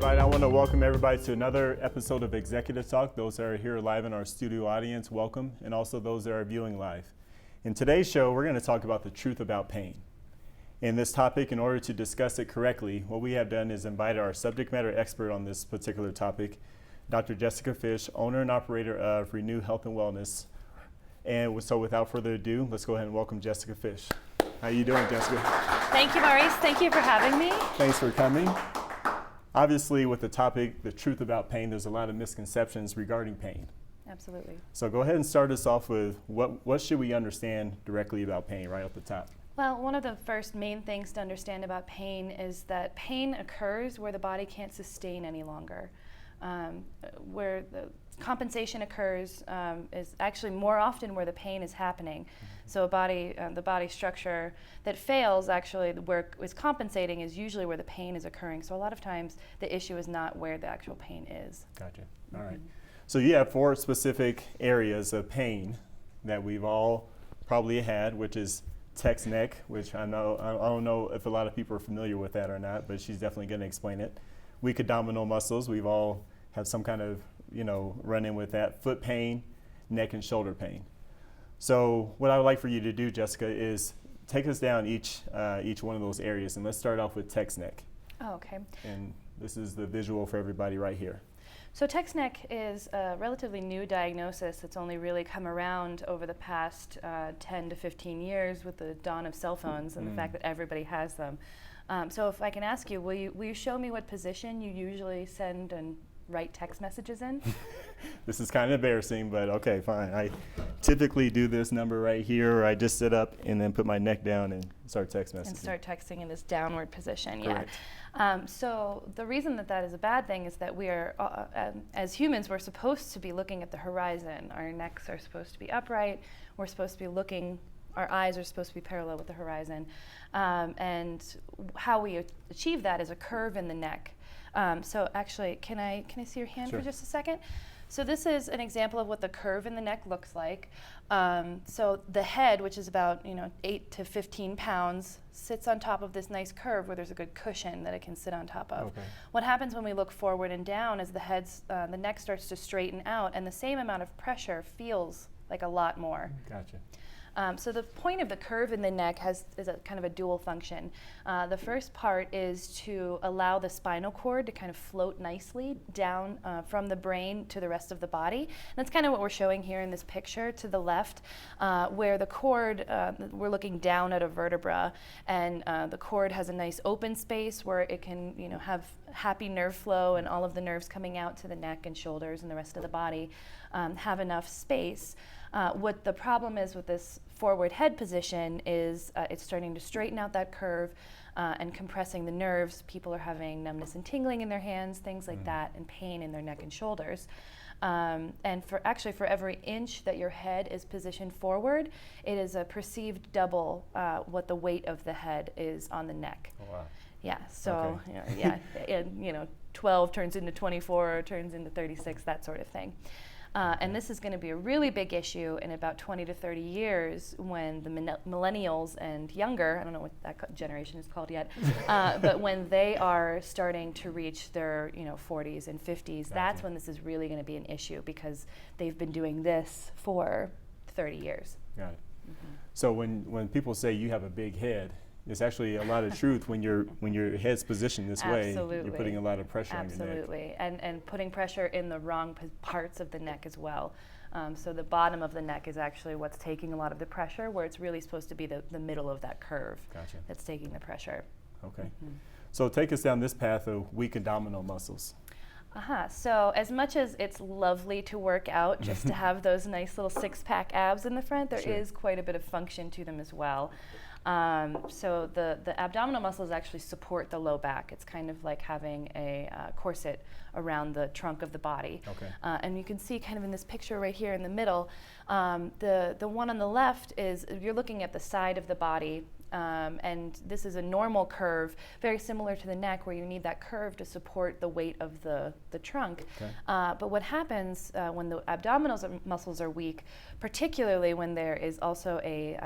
everybody. I want to welcome everybody to another episode of Executive Talk. Those that are here live in our studio audience, welcome, and also those that are viewing live. In today's show, we're going to talk about the truth about pain. In this topic, in order to discuss it correctly, what we have done is invited our subject matter expert on this particular topic, Dr. Jessica Fish, owner and operator of Renew Health and Wellness. And so without further ado, let's go ahead and welcome Jessica Fish. How you doing, Jessica? Thank you, Maurice. Thank you for having me. Thanks for coming. Obviously, with the topic, the truth about pain, there's a lot of misconceptions regarding pain. Absolutely. So go ahead and start us off with what should we understand directly about pain right off the top? Well, one of the first main things to understand about pain is that pain occurs where the body can't sustain any longer. Where the compensation occurs is actually more often where the pain is happening. So the body structure that fails, actually where it's compensating, is usually where the pain is occurring. So a lot of times the issue is not where the actual pain is. Gotcha. All right. So you have 4 specific areas of pain that we've all probably had, which is text neck, which I don't know if a lot of people are familiar with that or not, but she's definitely going to explain it. Weak abdominal muscles, we've all had some kind of, run in with that. Foot pain, neck and shoulder pain. So what I would like for you to do, Jessica, is take us down each one of those areas, and let's start off with text neck. Oh, okay. And this is the visual for everybody right here. So text neck is a relatively new diagnosis that's only really come around over the past 10 to 15 years with the dawn of cell phones and the fact that everybody has them. So if I can ask you, will you show me what position you usually send and write text messages in? This is kind of embarrassing, but okay, fine. I typically do this number right here, or I just sit up and then put my neck down and start text messaging. And start texting in this downward position, Correct. yeah. So the reason that is a bad thing is that we are, as humans, we're supposed to be looking at the horizon. Our necks are supposed to be upright. We're supposed to be looking, our eyes are supposed to be parallel with the horizon. And how we achieve that is a curve in the neck. So actually, can I see your hand Sure. for just a second? So this is an example of what the curve in the neck looks like. So the head, which is about 8 to 15 pounds, sits on top of this nice curve where there's a good cushion that it can sit on top of. Okay. What happens when we look forward and down is the neck starts to straighten out, and the same amount of pressure feels like a lot more. Gotcha. So the point of the curve in the neck is a kind of a dual function. The first part is to allow the spinal cord to kind of float nicely down from the brain to the rest of the body. And that's kind of what we're showing here in this picture to the left, where the cord, we're looking down at a vertebra, and the cord has a nice open space where it can have happy nerve flow, and all of the nerves coming out to the neck and shoulders and the rest of the body have enough space. What the problem is with this forward head position is it's starting to straighten out that curve and compressing the nerves. People are having numbness and tingling in their hands, things like that, and pain in their neck and shoulders. And for every inch that your head is positioned forward, it is a perceived double what the weight of the head is on the neck. Oh, wow. Yeah, so Okay. and 12 turns into 24, turns into 36, that sort of thing. And this is going to be a really big issue in about 20 to 30 years when the millennials and younger, I don't know what that generation is called yet, but when they are starting to reach their 40s and 50s, that's when this is really going to be an issue because they've been doing this for 30 years. Got it. So when people say you have a big head, there's actually a lot of truth when your head's positioned this way. Absolutely. You're putting a lot of pressure on your neck. Absolutely, and putting pressure in the wrong parts of the neck as well. So the bottom of the neck is actually what's taking a lot of the pressure, where it's really supposed to be the middle of that curve. Gotcha. That's taking the pressure. Okay. So take us down this path of weak abdominal muscles. So as much as it's lovely to work out just to have those nice little six-pack abs in the front, there is quite a bit of function to them as well. So the abdominal muscles actually support the low back. It's kind of like having a corset around the trunk of the body. Okay. And you can see kind of in this picture right here in the middle, the one on the left is, you're looking at the side of the body And this is a normal curve, very similar to the neck, where you need that curve to support the weight of the trunk. Okay. But what happens when the abdominal muscles are weak, particularly when there is also a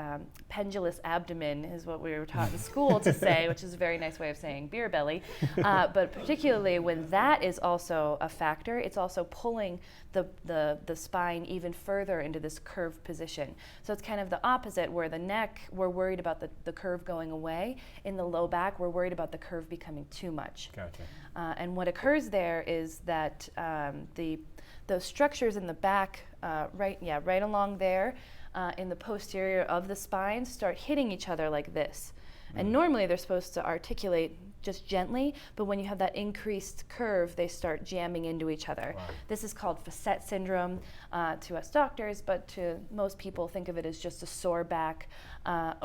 pendulous abdomen, is what we were taught in school to say, which is a very nice way of saying beer belly. But particularly when that is also a factor, it's also pulling the spine even further into this curved position. So it's kind of the opposite, where the neck, we're worried about the curve going away. In the low back, we're worried about the curve becoming too much. Gotcha. And what occurs there is that the structures in the back, right along there, in the posterior of the spine, start hitting each other like this. And normally they're supposed to articulate just gently, but when you have that increased curve, they start jamming into each other. Wow. This is called facet syndrome to us doctors, but to most people, think of it as just a sore back.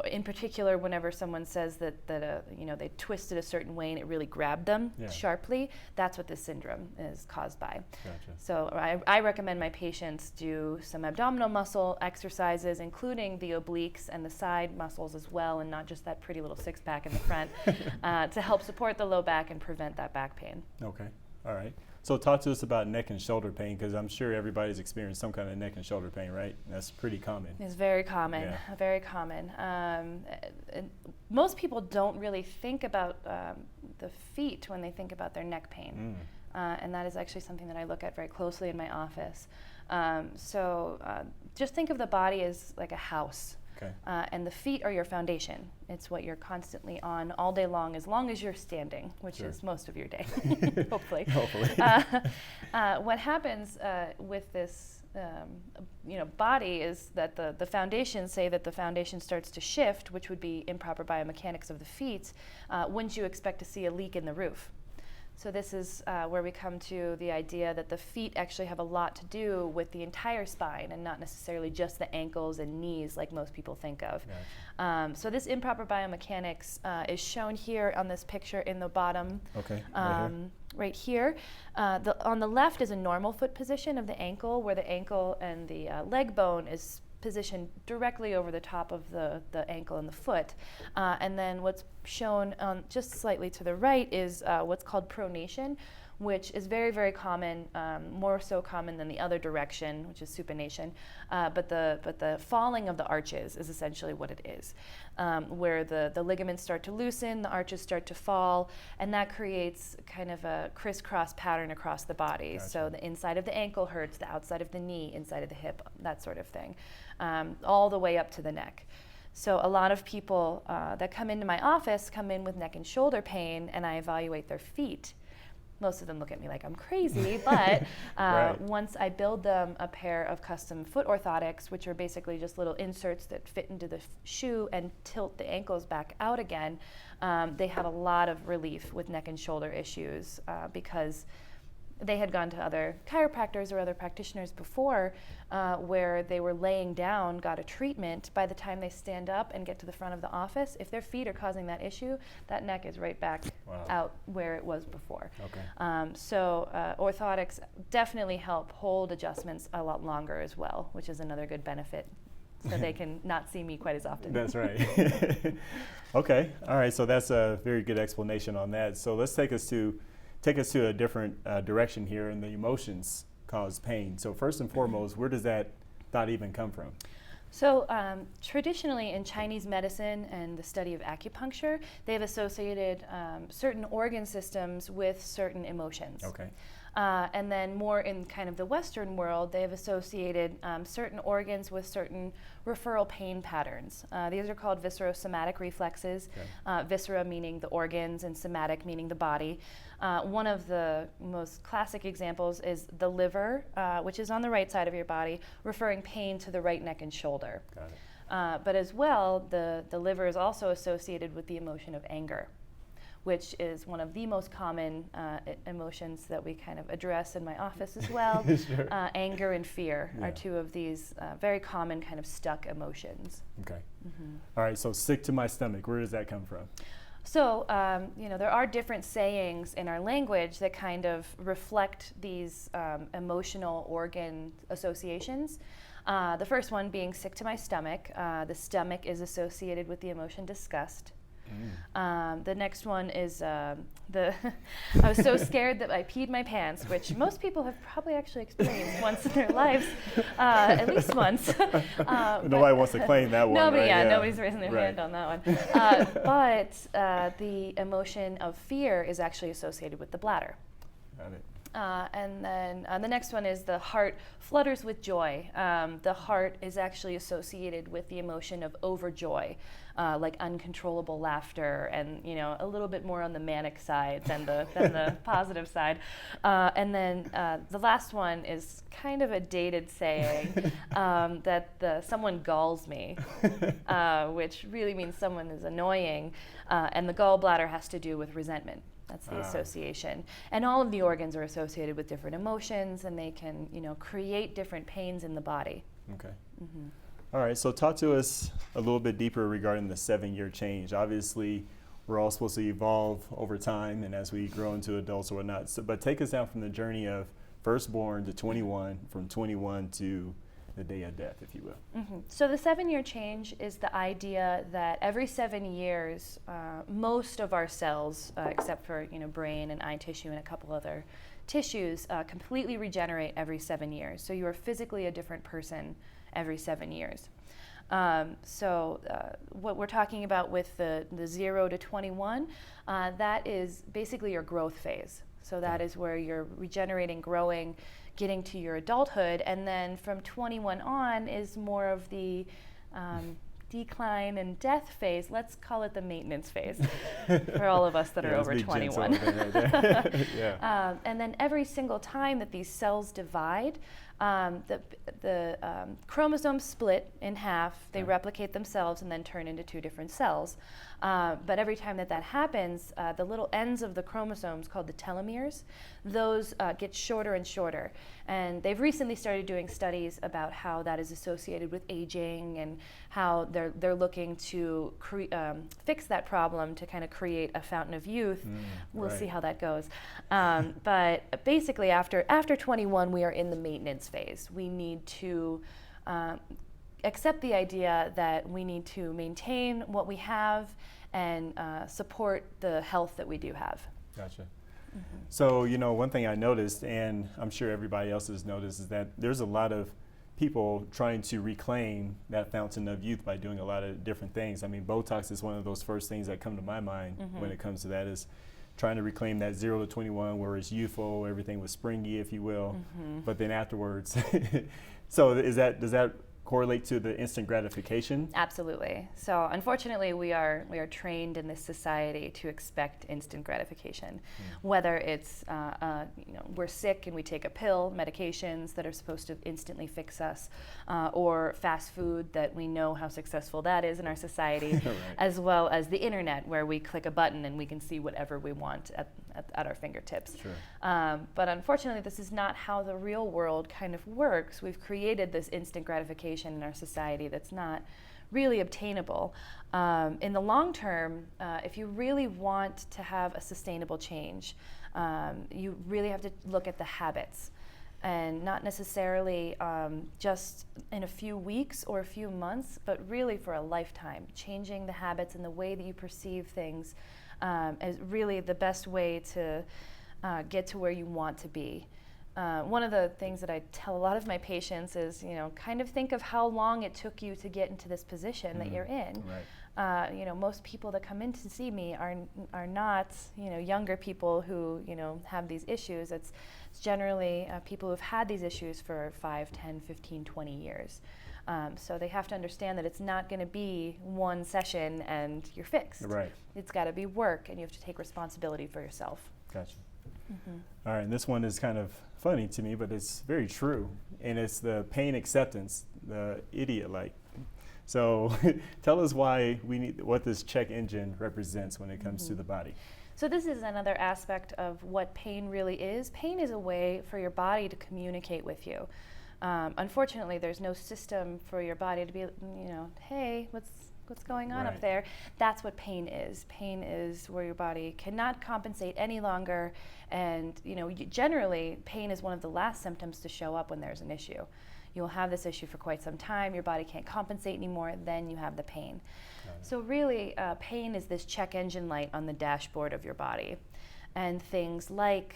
In particular, whenever someone says that they twisted a certain way and it really grabbed them sharply, that's what this syndrome is caused by. Gotcha. So I recommend my patients do some abdominal muscle exercises, including the obliques and the side muscles as well, and not just that pretty little six-pack in the front, to help support the low back and prevent that back pain. Okay. All right. So talk to us about neck and shoulder pain, because I'm sure everybody's experienced some kind of neck and shoulder pain, right? That's pretty common. It's very common, Yeah. very common. Most people don't really think about the feet when they think about their neck pain. And that is actually something that I look at very closely in my office. So just think of the body as like a house. Okay. And the feet are your foundation. It's what you're constantly on all day long as you're standing, which Sure. is most of your day, hopefully. Hopefully. What happens with this body is that the foundations say that the foundation starts to shift, which would be improper biomechanics of the feet. Wouldn't you expect to see a leak in the roof? So this is where we come to the idea that the feet actually have a lot to do with the entire spine and not necessarily just the ankles and knees like most people think of. Gotcha. So this improper biomechanics is shown here on this picture in the bottom. Okay. Right here. On the left is a normal foot position of the ankle, where the ankle and the leg bone is positioned directly over the top of the ankle and the foot. And then what's shown just slightly to the right is what's called pronation, which is very, very common, more so common than the other direction, which is supination. But the falling of the arches is essentially what it is, where the ligaments start to loosen, the arches start to fall, and that creates kind of a crisscross pattern across the body. Gotcha. So the inside of the ankle hurts, the outside of the knee, inside of the hip, that sort of thing, all the way up to the neck. So a lot of people that come into my office come in with neck and shoulder pain, and I evaluate their feet. Most of them look at me like I'm crazy, but Right. once I build them a pair of custom foot orthotics, which are basically just little inserts that fit into the shoe and tilt the ankles back out again, they have a lot of relief with neck and shoulder issues because they had gone to other chiropractors or other practitioners before where they were laying down, got a treatment. By the time they stand up and get to the front of the office, if their feet are causing that issue, that neck is right back Wow. out where it was before. Okay. So orthotics definitely help hold adjustments a lot longer as well, which is another good benefit. So they can not see me quite as often. That's right. Okay. All right. So that's a very good explanation on that. So let's take us to a different direction here, and the emotions cause pain. So first and foremost, where does that thought even come from? So traditionally in Chinese medicine and the study of acupuncture, they've associated certain organ systems with certain emotions. Okay. And then more in kind of the Western world, they've associated certain organs with certain referral pain patterns. These are called viscerosomatic reflexes, Okay. viscera meaning the organs and somatic meaning the body. One of the most classic examples is the liver, which is on the right side of your body, referring pain to the right neck and shoulder. Got it. But as well, the liver is also associated with the emotion of anger, which is one of the most common emotions that we kind of address in my office as well. Sure. Anger and fear Yeah. are two of these very common kind of stuck emotions. Okay. All right. So sick to my stomach. Where does that come from? So, there are different sayings in our language that kind of reflect these emotional organ associations. The first one being sick to my stomach. The stomach is associated with the emotion disgust. The next one is I was so scared that I peed my pants, which most people have probably actually experienced once in their lives, at least once. Nobody wants to claim that one. Nobody, right? yeah, nobody's raising their Right. hand on that one. But the emotion of fear is actually associated with the bladder. Got it. And then the next one is the heart flutters with joy. The heart is actually associated with the emotion of overjoy, like uncontrollable laughter, and a little bit more on the manic side than the positive side. And then the last one is kind of a dated saying that someone galls me, which really means someone is annoying, and the gallbladder has to do with resentment. That's the association. And all of the organs are associated with different emotions, and they can, create different pains in the body. Okay. All right, so talk to us a little bit deeper regarding the 7-year change. Obviously, we're all supposed to evolve over time and as we grow into adults or whatnot. So, but take us down from the journey of firstborn to 21, from 21 to the day of death, if you will. So the 7-year change is the idea that every 7 years, most of our cells, except for brain and eye tissue and a couple other tissues, completely regenerate every 7 years. So you are physically a different person every 7 years. So what we're talking about with the 0 to 21, that is basically your growth phase. So that is where you're regenerating, growing, getting to your adulthood, and then from 21 on is more of the decline and death phase. Let's call it the maintenance phase for all of us that are over 21. Yeah. And then every single time that these cells divide, the chromosomes split in half, they replicate themselves and then turn into 2 different cells. But every time that happens, the little ends of the chromosomes, called the telomeres, those get shorter and shorter. And they've recently started doing studies about how that is associated with aging, and how they're looking to fix that problem to kind of create a fountain of youth. We'll see how that goes. But basically, after 21, we are in the maintenance phase. We need to accept the idea that we need to maintain what we have and support the health that we do have. Gotcha. So, one thing I noticed, and I'm sure everybody else has noticed, is that there's a lot of people trying to reclaim that fountain of youth by doing a lot of different things. I mean, Botox is one of those first things that come to my mind when it comes to that, is trying to reclaim that 0 to 21 where it's youthful, everything was springy, if you will, but then afterwards. So does that correlate to the instant gratification? Absolutely. So unfortunately, we are trained in this society to expect instant gratification. Whether it's we're sick and we take a pill, medications that are supposed to instantly fix us, or fast food that we know how successful that is in our society, Right. as well as the internet, where we click a button and we can see whatever we want at our fingertips. Sure. But unfortunately, this is not how the real world kind of works. We've created this instant gratification in our society that's not really obtainable. In the long term, if you really want to have a sustainable change, you really have to look at the habits, and not necessarily just in a few weeks or a few months, but really for a lifetime. Changing the habits and the way that you perceive things is really the best way to get to where you want to be. One of the things that I tell a lot of my patients is, kind of think of how long it took you to get into this position that you're in. Right. Most people that come in to see me are not, younger people who, have these issues. It's generally people who've had these issues for 5, 10, 15, 20 years. So they have to understand that it's not going to be one session and you're fixed. Right. It's got to be work, and you have to take responsibility for yourself. Gotcha. All right, and this one is kind of funny to me, but it's very true, and it's the pain acceptance, the idiot-like. So tell us why what this check engine represents when it comes to the body. So this is another aspect of what pain really is. Pain is a way for your body to communicate with you. Unfortunately, there's no system for your body to be, hey, what's going on Right. up there? That's what pain is. Pain is where your body cannot compensate any longer, and generally, pain is one of the last symptoms to show up when there's an issue. you'll have this issue for quite some time, your body can't compensate anymore, then you have the pain. Got it. So really, pain is this check engine light on the dashboard of your body. And things like,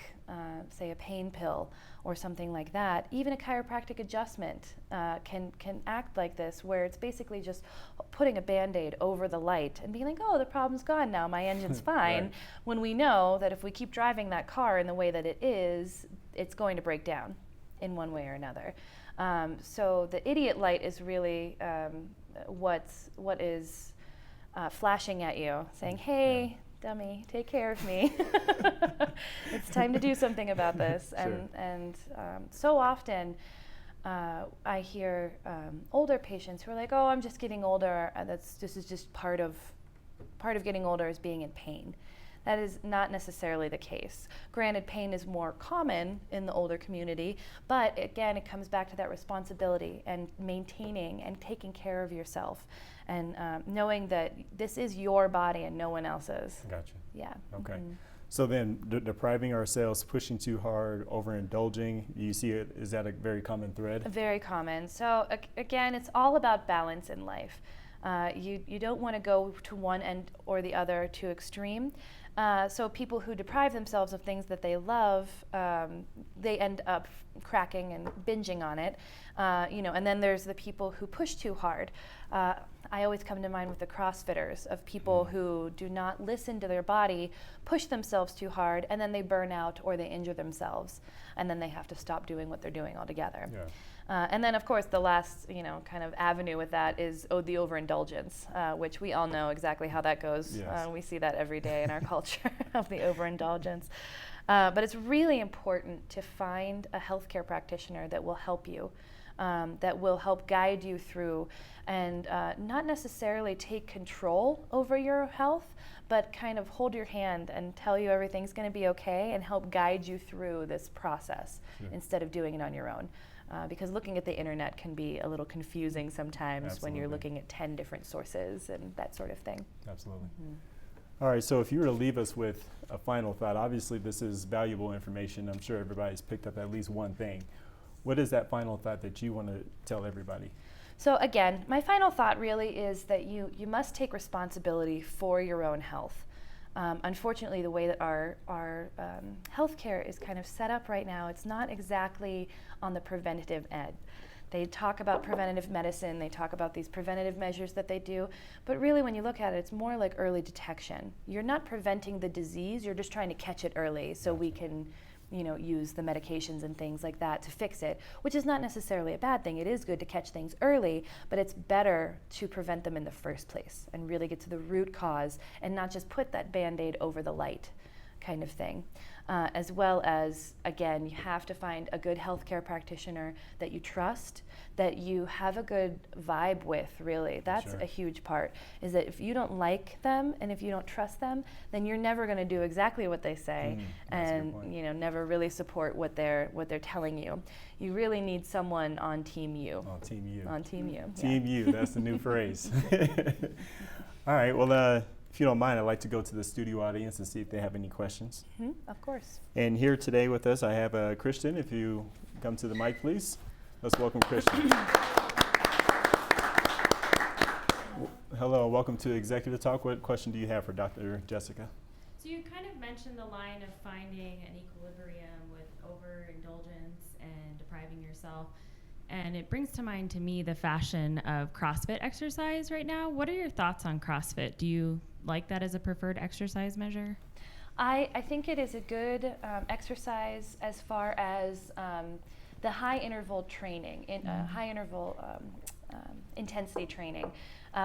say, a pain pill or something like that, even a chiropractic adjustment can act like this, where it's basically just putting a Band-Aid over the light and being like, oh, the problem's gone now, my engine's fine, Right. when we know that if we keep driving that car in the way that it is, it's going to break down in one way or another. So the idiot light is really what is flashing at you, saying, hey, dummy, take care of me. It's time to do something about this. Sure. And so often I hear older patients who are like, oh, I'm just getting older. This is just part of getting older is being in pain. That is not necessarily the case. Granted, pain is more common in the older community, but again, it comes back to that responsibility and maintaining and taking care of yourself, and knowing that this is your body and no one else's. Gotcha. Yeah. Okay. Mhm. So then depriving ourselves, pushing too hard, overindulging, you see it, is that a very common thread? Very common. So again, it's all about balance in life. You don't want to go to one end or the other too extreme. So people who deprive themselves of things that they love, they end up cracking and binging on it. And then there's the people who push too hard. I always come to mind with the CrossFitters, of people who do not listen to their body, push themselves too hard, and then they burn out or they injure themselves, and then they have to stop doing what they're doing altogether. Yeah. And then, of course, the last, kind of avenue with that is the overindulgence, which we all know exactly how that goes. Yes. We see that every day in our culture of the overindulgence. But it's really important to find a healthcare practitioner that will help you, that will help guide you through, and not necessarily take control over your health, but kind of hold your hand and tell you everything's going to be okay and help guide you through this process instead of doing it on your own. Because looking at the internet can be a little confusing sometimes when you're Absolutely. looking at 10 different sources and that sort of thing. Absolutely. All right, so if you were to leave us with a final thought, obviously this is valuable information. I'm sure everybody's picked up at least one thing. What is that final thought that you want to tell everybody? So again, my final thought really is that you must take responsibility for your own health. Unfortunately, the way that our healthcare is kind of set up right now, it's not exactly on the preventative end. They talk about preventative medicine, they talk about these preventative measures that they do, but really when you look at it, it's more like early detection. You're not preventing the disease, you're just trying to catch it early so we can use the medications and things like that to fix it, which is not necessarily a bad thing. It is good to catch things early, but it's better to prevent them in the first place and really get to the root cause and not just put that Band-Aid over the light kind of thing. As well as, again, you have to find a good healthcare practitioner that you trust, that you have a good vibe with, really. That's Sure. a huge part, is that if you don't like them and if you don't trust them, then you're never going to do exactly what they say That's a good and point. never really support what they're telling you. You really need someone on Team You. On Team U. On Team You. Team U, that's the new phrase. All right, well, if you don't mind, I'd like to go to the studio audience and see if they have any questions. Of course. And here today with us, I have Christian. If you come to the mic, please. Let's welcome Christian. Hello, welcome to Executive Talk. What question do you have for Dr. Jessica? So you kind of mentioned the line of finding an equilibrium with overindulgence and depriving yourself. And it brings to mind to me the fashion of CrossFit exercise right now. What are your thoughts on CrossFit? Do you like that as a preferred exercise measure? I think it is a good exercise as far as the high interval training, high interval intensity training,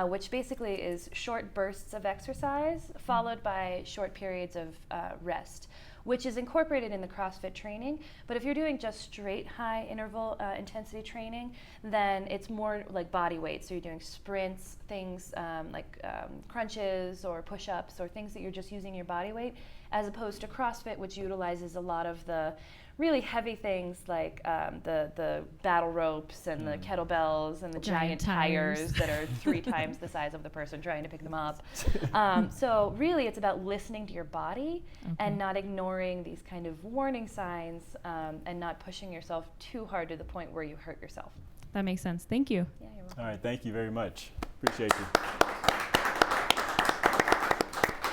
which basically is short bursts of exercise followed by short periods of rest, which is incorporated in the CrossFit training. But if you're doing just straight high interval intensity training, then it's more like body weight. So you're doing sprints, things like crunches or push-ups or things that you're just using your body weight, as opposed to CrossFit, which utilizes a lot of the really heavy things like the battle ropes and the kettlebells and the giant tires that are 3 times the size of the person trying to pick them up. So really it's about listening to your body and not ignoring these kind of warning signs and not pushing yourself too hard to the point where you hurt yourself. That makes sense. Thank you. Yeah, you're welcome. All right, thank you very much. Appreciate you.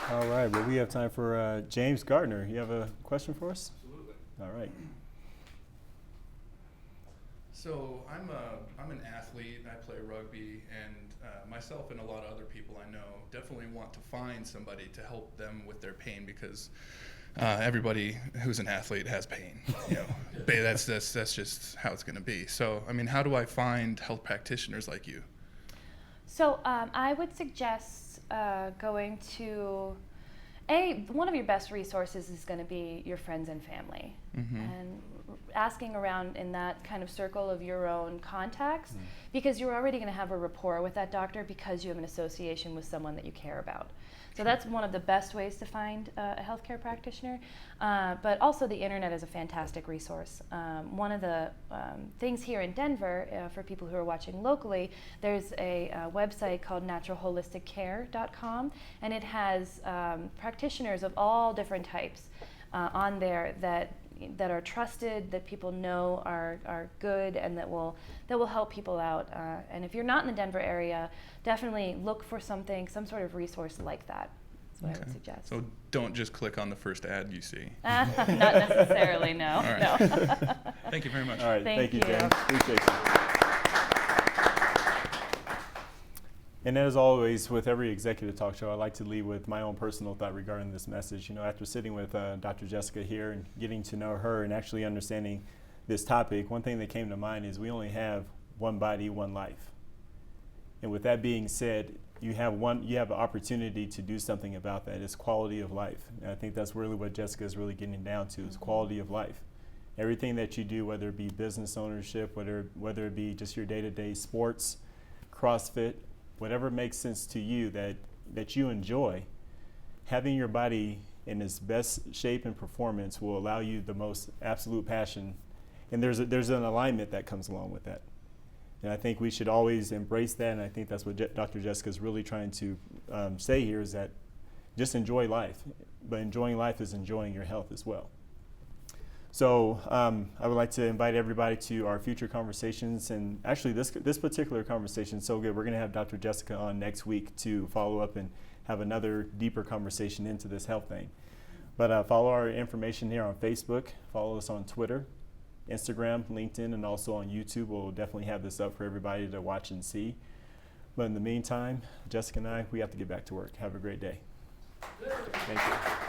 All right, well, we have time for James Gardner. You have a question for us? Absolutely. All right. So I'm an athlete and I play rugby, and myself and a lot of other people I know definitely want to find somebody to help them with their pain, because everybody who's an athlete has pain. You know, that's just how it's going to be. So I mean, how do I find health practitioners like you? So I would suggest going to one of your best resources is going to be your friends and family, and asking around in that kind of circle of your own contacts, because you're already going to have a rapport with that doctor because you have an association with someone that you care about. So that's one of the best ways to find a healthcare practitioner. But also the internet is a fantastic resource. One of the things here in Denver, for people who are watching locally, there's a website called naturalholisticcare.com, and it has practitioners of all different types on there that are trusted, that people know are good, and that will help people out. And if you're not in the Denver area, definitely look for some sort of resource like that. That's what I would suggest. So don't just click on the first ad you see. Not necessarily, no. All right. No. Thank you very much. All right, Thank thank you, you. James. Appreciate you. And as always, with every executive talk show, I like to leave with my own personal thought regarding this message. You know, after sitting with Dr. Jessica here and getting to know her and actually understanding this topic, one thing that came to mind is we only have one body, one life. And with that being said, you have an opportunity to do something about that. It's quality of life. And I think that's really what Jessica is really getting down to, is quality of life. Everything that you do, whether it be business ownership, whether it be just your day-to-day sports, CrossFit, whatever makes sense to you that you enjoy, having your body in its best shape and performance will allow you the most absolute passion. And there's an alignment that comes along with that. And I think we should always embrace that, and I think that's what Dr. Jessica is really trying to say here, is that just enjoy life. But enjoying life is enjoying your health as well. So I would like to invite everybody to our future conversations. And actually, this particular conversation is so good, we're going to have Dr. Jessica on next week to follow up and have another deeper conversation into this health thing. But follow our information here on Facebook. Follow us on Twitter, Instagram, LinkedIn, and also on YouTube. We'll definitely have this up for everybody to watch and see. But in the meantime, Jessica and I, we have to get back to work. Have a great day. Thank you.